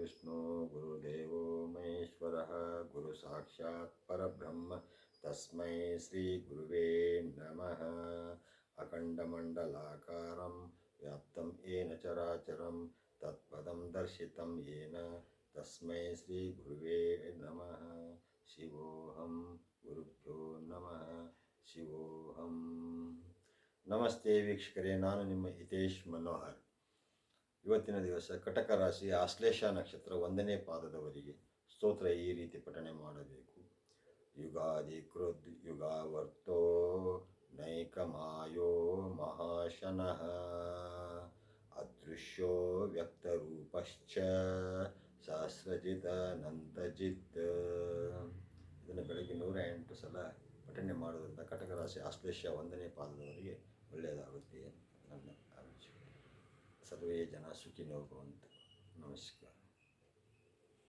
गुरुर्विष्णु गुरुदेवो महेश्वरः गुरुसाक्षात् परब्रह्म तस्मै श्रीगुरुवे नमः। अखण्डमण्डलाकारं व्याप्तं येन चराचरं तत्पदं दर्शितं येन तस्मै श्रीगुरुवे नमः। शिवोऽहं गुरुभ्यो नमः शिवोऽहं। ನಮಸ್ತೆ ವೀಕ್ಷಕರೇ, ನಾನು ನಿಮ್ಮ ಹಿತೇಶ್ ಮನೋಹರ್. ಇವತ್ತಿನ ದಿವಸ ಕಟಕ ರಾಶಿ ಆಶ್ಲೇಷ ನಕ್ಷತ್ರ 1ನೇ ಪಾದದವರಿಗೆ ಸ್ತೋತ್ರ ಈ ರೀತಿ ಪಠನೆ ಮಾಡಬೇಕು. ಯುಗಾದಿ ಕೃದ್ ಯುಗಾವರ್ತೋ ನೈಕಮಾಯೋ ಮಹಾಶನಃ ಅದೃಶ್ಯೋ ವ್ಯಕ್ತರೂಪಶ್ಚ ಸಹಸ್ರಜಿತ್ ಅನಂತಜಿತ್. ಇದನ್ನು ಬೆಳಗ್ಗೆ 108 ಸಲ ಪಠನೆ ಮಾಡೋದ್ರಿಂದ ಕಟಕ ರಾಶಿ ಆಶ್ಲೇಷ 1ನೇ ಪಾದದವರಿಗೆ ಒಳ್ಳೆಯದಾಗುತ್ತೆ ನನ್ನ ಅಭಿಪ್ರಾಯ. ಸರ್ವೇ ಜನ ಸುಖಿನೋ ಭವಂತು. ನಮಸ್ಕಾರ.